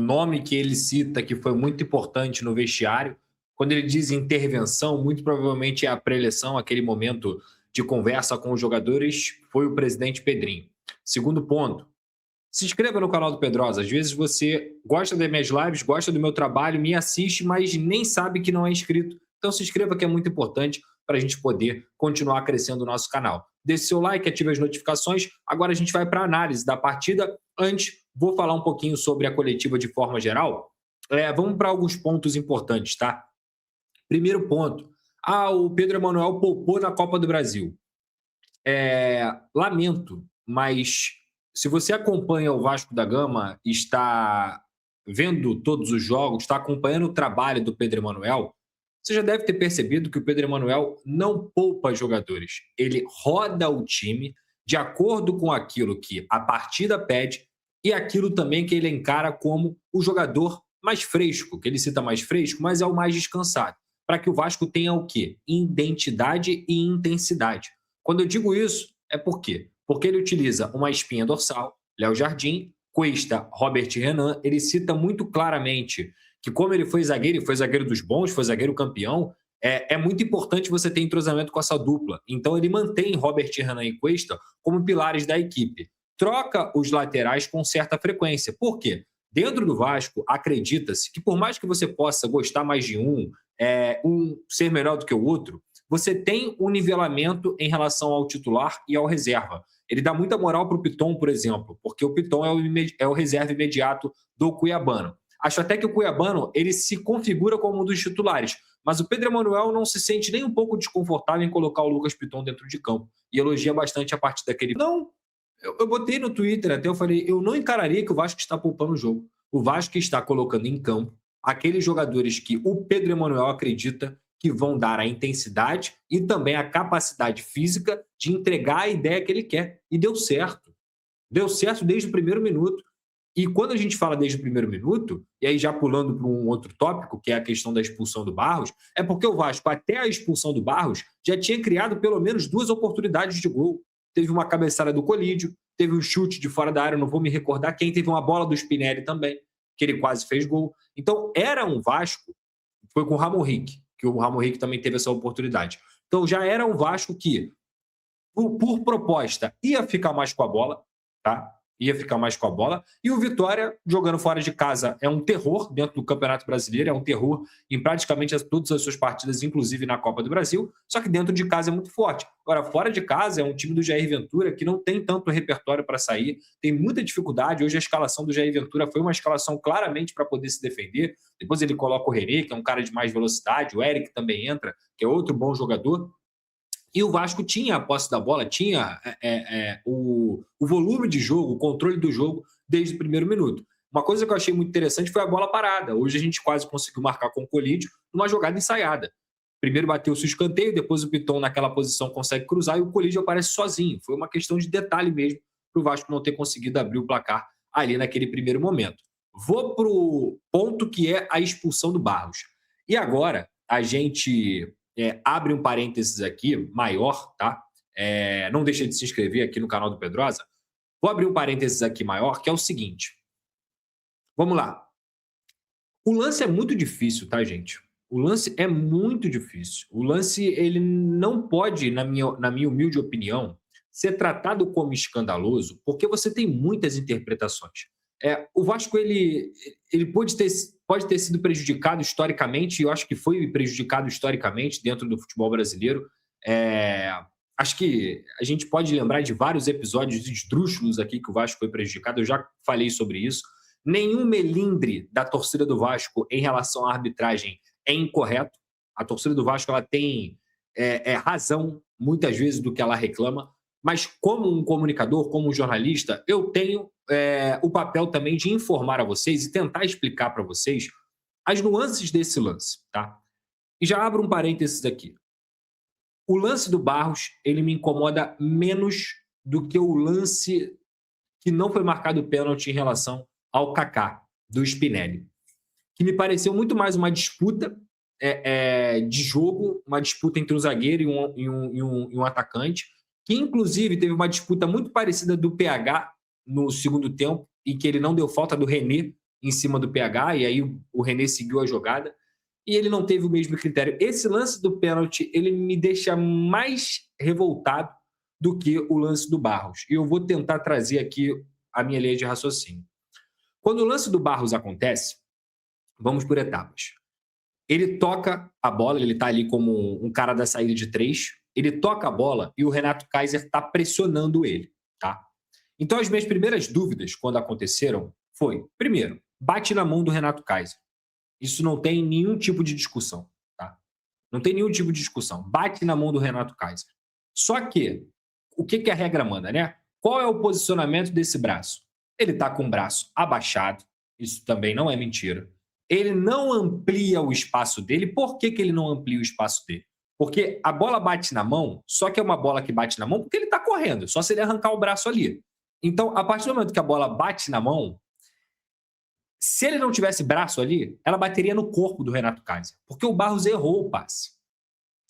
nome que ele cita que foi muito importante no vestiário, quando ele diz intervenção, muito provavelmente é a pré-eleição, aquele momento de conversa com os jogadores, foi o presidente Pedrinho. Segundo ponto, se inscreva no canal do Pedrosa. Às vezes você gosta das minhas lives, gosta do meu trabalho, me assiste, mas nem sabe que não é inscrito. Então se inscreva, que é muito importante para a gente poder continuar crescendo o nosso canal. Deixe seu like, ative as notificações. Agora a gente vai para a análise da partida. Antes, vou falar um pouquinho sobre a coletiva de forma geral. Vamos para alguns pontos importantes, tá? Primeiro ponto. O Pedro Emanuel poupou na Copa do Brasil. Lamento, mas se você acompanha o Vasco da Gama, está vendo todos os jogos, está acompanhando o trabalho do Pedro Emanuel, você já deve ter percebido que o Pedro Emanuel não poupa jogadores. Ele roda o time de acordo com aquilo que a partida pede e aquilo também que ele encara como o jogador mais fresco, que ele cita mais fresco, mas é o mais descansado, para que o Vasco tenha o quê? Identidade e intensidade. Quando eu digo isso, é por quê? Porque ele utiliza uma espinha dorsal, Léo Jardim, Cuesta, Robert Renan. Ele cita muito claramente que, como ele foi zagueiro dos bons, foi zagueiro campeão, é muito importante você ter entrosamento com essa dupla. Então ele mantém Robert Renan e Cuesta como pilares da equipe. Troca os laterais com certa frequência. Por quê? Dentro do Vasco, acredita-se que, por mais que você possa gostar mais de um ser melhor do que o outro, você tem um nivelamento em relação ao titular e ao reserva. Ele dá muita moral para o Piton, por exemplo, porque o Piton é o reserva imediato do Cuiabano. Acho até que o Cuiabano ele se configura como um dos titulares, mas o Pedro Emanuel não se sente nem um pouco desconfortável em colocar o Lucas Piton dentro de campo e elogia bastante a partida que ele... Não, eu botei no Twitter até, eu falei, eu não encararia que o Vasco está poupando o jogo. O Vasco está colocando em campo aqueles jogadores que o Pedro Emanuel acredita que vão dar a intensidade e também a capacidade física de entregar a ideia que ele quer. E deu certo. Deu certo desde o primeiro minuto. E quando a gente fala desde o primeiro minuto, e aí já pulando para um outro tópico, que é a questão da expulsão do Barros, é porque o Vasco, até a expulsão do Barros, já tinha criado pelo menos 2 oportunidades de gol. Teve uma cabeçada do Colídio, teve um chute de fora da área, não vou me recordar quem, teve uma bola do Spinelli também, que ele quase fez gol. Então, era um Vasco, foi com o Ramon Henrique, que o Ramon Henrique também teve essa oportunidade. Então, já era um Vasco que, por proposta, ia ficar mais com a bola, tá? Ia ficar mais com a bola. E o Vitória, jogando fora de casa, é um terror dentro do Campeonato Brasileiro, é um terror em praticamente todas as suas partidas, inclusive na Copa do Brasil, só que dentro de casa é muito forte. Agora, fora de casa, é um time do Jair Ventura que não tem tanto repertório para sair, tem muita dificuldade. Hoje a escalação do Jair Ventura foi uma escalação claramente para poder se defender. Depois ele coloca o René, que é um cara de mais velocidade, o Eric também entra, que é outro bom jogador. E o Vasco tinha a posse da bola, tinha o volume de jogo, o controle do jogo desde o primeiro minuto. Uma coisa que eu achei muito interessante foi a bola parada. Hoje a gente quase conseguiu marcar com o Colídio numa jogada ensaiada. Primeiro bateu-se o escanteio, depois o Piton naquela posição consegue cruzar e o Colídio aparece sozinho. Foi uma questão de detalhe mesmo para o Vasco não ter conseguido abrir o placar ali naquele primeiro momento. Vou para o ponto que é a expulsão do Barros. E agora a gente... abre um parênteses aqui, maior, tá? Não deixe de se inscrever aqui no canal do Pedrosa. Vou abrir um parênteses aqui maior, que é o seguinte. Vamos lá. O lance é muito difícil, tá, gente? O lance é muito difícil. O lance, ele não pode, na minha humilde opinião, ser tratado como escandaloso, porque você tem muitas interpretações. O Vasco, ele pode ter sido prejudicado historicamente, e eu acho que foi prejudicado historicamente dentro do futebol brasileiro. Acho que a gente pode lembrar de vários episódios esdrúxulos aqui que o Vasco foi prejudicado, eu já falei sobre isso. Nenhum melindre da torcida do Vasco em relação à arbitragem é incorreto. A torcida do Vasco ela tem razão, muitas vezes, do que ela reclama, mas como um comunicador, como um jornalista, eu tenho o papel também de informar a vocês e tentar explicar para vocês as nuances desse lance, tá? E já abro um parênteses aqui. O lance do Barros, ele me incomoda menos do que o lance que não foi marcado pênalti em relação ao Kaká, do Spinelli, que me pareceu muito mais uma disputa de jogo, uma disputa entre um zagueiro e um atacante, que inclusive teve uma disputa muito parecida do PH no segundo tempo, e que ele não deu falta do René em cima do PH, e aí o René seguiu a jogada, e ele não teve o mesmo critério. Esse lance do pênalti, ele me deixa mais revoltado do que o lance do Barros. E eu vou tentar trazer aqui a minha linha de raciocínio. Quando o lance do Barros acontece, vamos por etapas. Ele toca a bola, ele está ali como um cara da saída de 3, ele toca a bola e o Renato Kaiser está pressionando ele, tá? Então, as minhas primeiras dúvidas, quando aconteceram, foi, primeiro, bate na mão do Renato Kaiser. Isso não tem nenhum tipo de discussão, tá? Não tem nenhum tipo de discussão. Bate na mão do Renato Kaiser. Só que, o que a regra manda, né? Qual é o posicionamento desse braço? Ele está com o braço abaixado, isso também não é mentira. Ele não amplia o espaço dele. Por que ele não amplia o espaço dele? Porque a bola bate na mão, só que é uma bola que bate na mão porque ele está correndo, só se ele arrancar o braço ali. Então, a partir do momento que a bola bate na mão, se ele não tivesse braço ali, ela bateria no corpo do Renato Kaiser, porque o Barros errou o passe.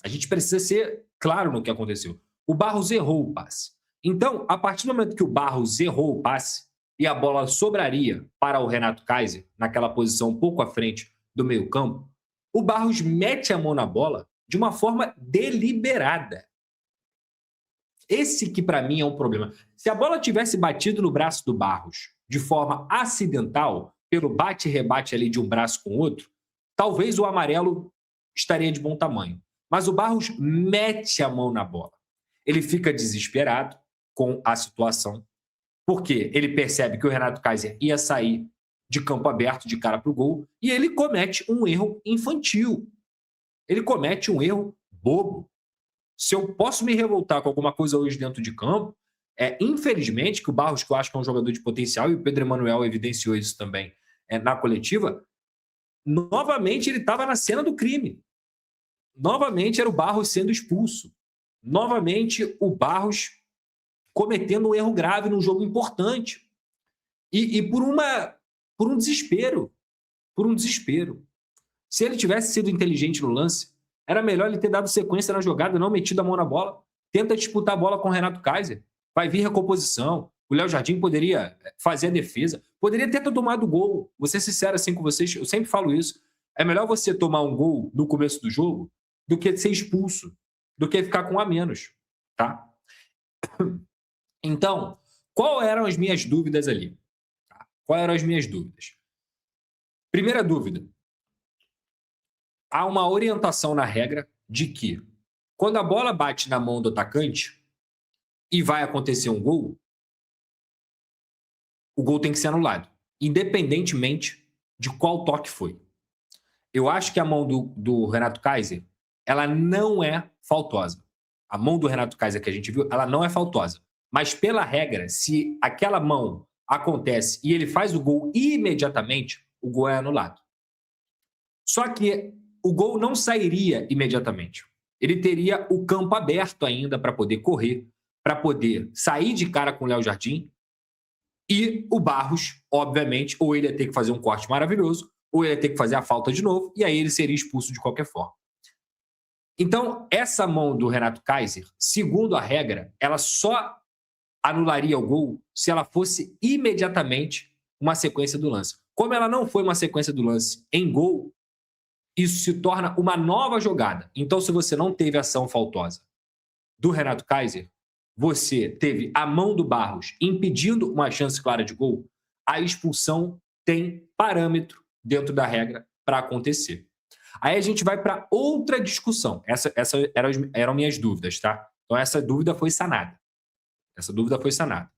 A gente precisa ser claro no que aconteceu. O Barros errou o passe. Então, a partir do momento que o Barros errou o passe e a bola sobraria para o Renato Kaiser, naquela posição um pouco à frente do meio-campo, o Barros mete a mão na bola de uma forma deliberada. Esse que para mim é um problema. Se a bola tivesse batido no braço do Barros de forma acidental, pelo bate-rebate ali de um braço com o outro, talvez o amarelo estaria de bom tamanho. Mas o Barros mete a mão na bola. Ele fica desesperado com a situação, porque ele percebe que o Renato Kaiser ia sair de campo aberto, de cara para o gol, e ele comete um erro infantil. Ele comete um erro bobo. Se eu posso me revoltar com alguma coisa hoje dentro de campo, infelizmente, que o Barros, que eu acho que é um jogador de potencial, e o Pedro Emanuel evidenciou isso também na coletiva, novamente ele estava na cena do crime. Novamente era o Barros sendo expulso. Novamente o Barros cometendo um erro grave num jogo importante. E por um desespero. Por um desespero. Se ele tivesse sido inteligente no lance, era melhor ele ter dado sequência na jogada, não metido a mão na bola. Tenta disputar a bola com o Renato Kaiser. Vai vir recomposição. O Léo Jardim poderia fazer a defesa. Poderia ter tomado o gol. Vou ser sincero assim com vocês, eu sempre falo isso. É melhor você tomar um gol no começo do jogo do que ser expulso, do que ficar com um a menos, tá? Então, quais eram as minhas dúvidas ali? Quais eram as minhas dúvidas? Primeira dúvida. Há uma orientação na regra de que, quando a bola bate na mão do atacante e vai acontecer um gol, o gol tem que ser anulado, independentemente de qual toque foi. Eu acho que a mão do Renato Kaiser, ela não é faltosa. A mão do Renato Kaiser que a gente viu, ela não é faltosa. Mas, pela regra, se aquela mão acontece e ele faz o gol imediatamente, o gol é anulado. Só que o gol não sairia imediatamente. Ele teria o campo aberto ainda para poder correr, para poder sair de cara com o Léo Jardim. E o Barros, obviamente, ou ele ia ter que fazer um corte maravilhoso, ou ele ia ter que fazer a falta de novo, e aí ele seria expulso de qualquer forma. Então, essa mão do Renato Kaiser, segundo a regra, ela só anularia o gol se ela fosse imediatamente uma sequência do lance. Como ela não foi uma sequência do lance em gol, isso se torna uma nova jogada. Então, se você não teve ação faltosa do Renato Kaiser, você teve a mão do Barros impedindo uma chance clara de gol, a expulsão tem parâmetro dentro da regra para acontecer. Aí a gente vai para outra discussão. Essas eram minhas dúvidas, tá? Então essa dúvida foi sanada.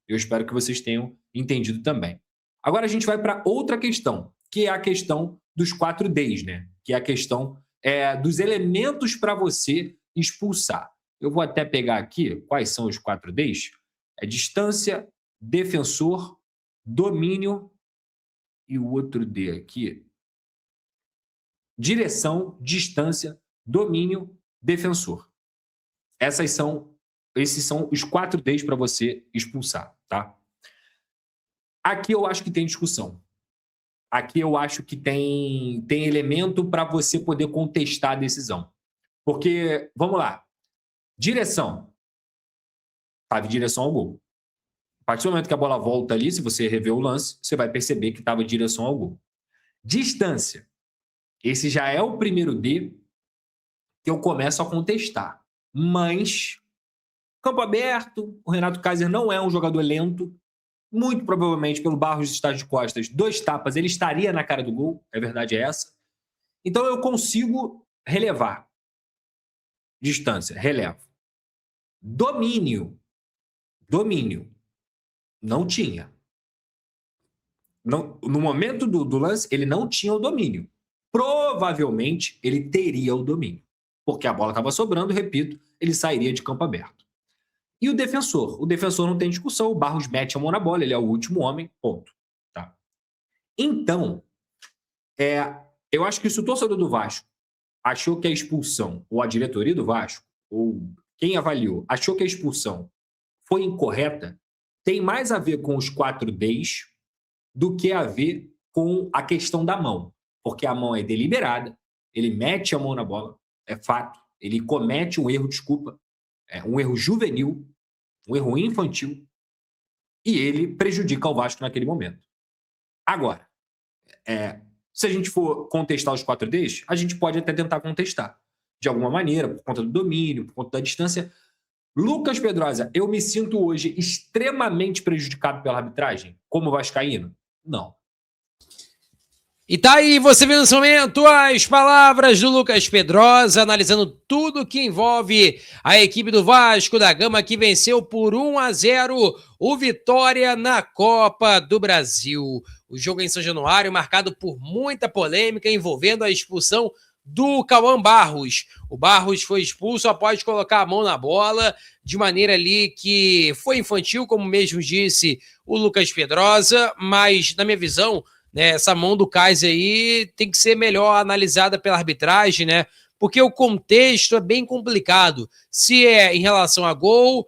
Eu espero que vocês tenham entendido também. Agora a gente vai para outra questão, que é a questão dos 4Ds, né? Que é a questão dos elementos para você expulsar. Eu vou até pegar aqui quais são os 4Ds. É distância, defensor, domínio e o outro D aqui. Direção, distância, domínio, defensor. Esses são os 4Ds para você expulsar, tá? Aqui eu acho que tem discussão. Aqui eu acho que tem elemento para você poder contestar a decisão. Porque, vamos lá, direção. Estava em direção ao gol. A partir do momento que a bola volta ali, se você rever o lance, você vai perceber que estava em direção ao gol. Distância. Esse já é o primeiro D que eu começo a contestar. Mas, campo aberto, o Renato Kaiser não é um jogador lento. Muito provavelmente, pelo Barros estar de costas, 2 tapas, ele estaria na cara do gol. A verdade é essa. Então, eu consigo relevar. Distância, relevo. Domínio. Não tinha. Não, no momento do lance, ele não tinha o domínio. Provavelmente, ele teria o domínio. Porque a bola estava sobrando, repito, ele sairia de campo aberto. E o defensor? O defensor não tem discussão, o Barros mete a mão na bola, ele é o último homem, ponto. Tá? Então, eu acho que se o torcedor do Vasco achou que a expulsão, ou a diretoria do Vasco, ou quem avaliou, achou que a expulsão foi incorreta, tem mais a ver com os 4 Ds do que a ver com a questão da mão. Porque a mão é deliberada, ele mete a mão na bola, é fato, ele comete um erro, desculpa, um erro juvenil, um erro infantil, e ele prejudica o Vasco naquele momento. Agora, se a gente for contestar os 4 Ds, a gente pode até tentar contestar, de alguma maneira, por conta do domínio, por conta da distância. Lucas Pedrosa, eu me sinto hoje extremamente prejudicado pela arbitragem, como vascaíno? Não. E tá aí, você viu nesse momento as palavras do Lucas Pedrosa, analisando tudo que envolve a equipe do Vasco da Gama, que venceu por 1-0 o Vitória na Copa do Brasil. O jogo em São Januário, marcado por muita polêmica envolvendo a expulsão do Cauã Barros. O Barros foi expulso após colocar a mão na bola, de maneira ali que foi infantil, como mesmo disse o Lucas Pedrosa, mas, na minha visão, né, essa mão do Kaiser aí tem que ser melhor analisada pela arbitragem, né? Porque o contexto é bem complicado. Se é em relação a gol,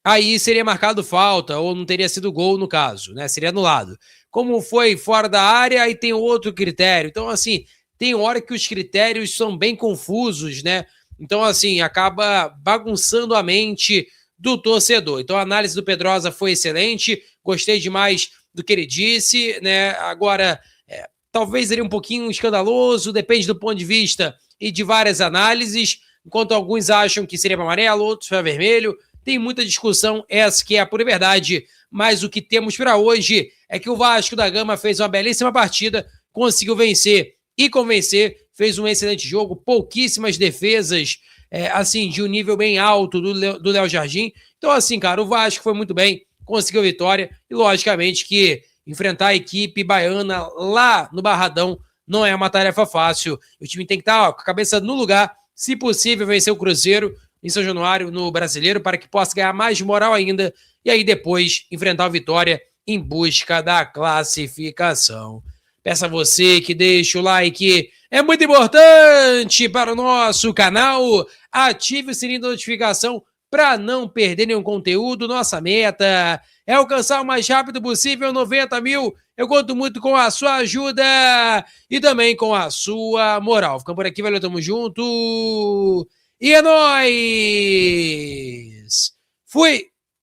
aí seria marcado falta, ou não teria sido gol no caso, né? Seria anulado. Como foi fora da área, aí tem outro critério. Então, assim, tem hora que os critérios são bem confusos, né? Então, assim, acaba bagunçando a mente do torcedor. Então, a análise do Pedrosa foi excelente, gostei demais do que ele disse, né? Agora, talvez seria um pouquinho escandaloso, depende do ponto de vista e de várias análises, enquanto alguns acham que seria para amarelo, outros para vermelho. Tem muita discussão, essa que é a pura verdade, mas o que temos para hoje é que o Vasco da Gama fez uma belíssima partida, conseguiu vencer e convencer, fez um excelente jogo, pouquíssimas defesas, assim, de um nível bem alto do Léo Jardim. Então, assim, cara, o Vasco foi muito bem, conseguiu a vitória e, logicamente, que enfrentar a equipe baiana lá no Barradão não é uma tarefa fácil. O time tem que estar com a cabeça no lugar, se possível, vencer o Cruzeiro em São Januário, no Brasileiro, para que possa ganhar mais moral ainda e aí depois enfrentar a Vitória em busca da classificação. Peço a você que deixe o like, é muito importante para o nosso canal. Ative o sininho de notificação para não perder nenhum conteúdo. Nossa meta é alcançar o mais rápido possível 90 mil. Eu conto muito com a sua ajuda e também com a sua moral. Ficamos por aqui, valeu, tamo junto. E é nóis! Fui!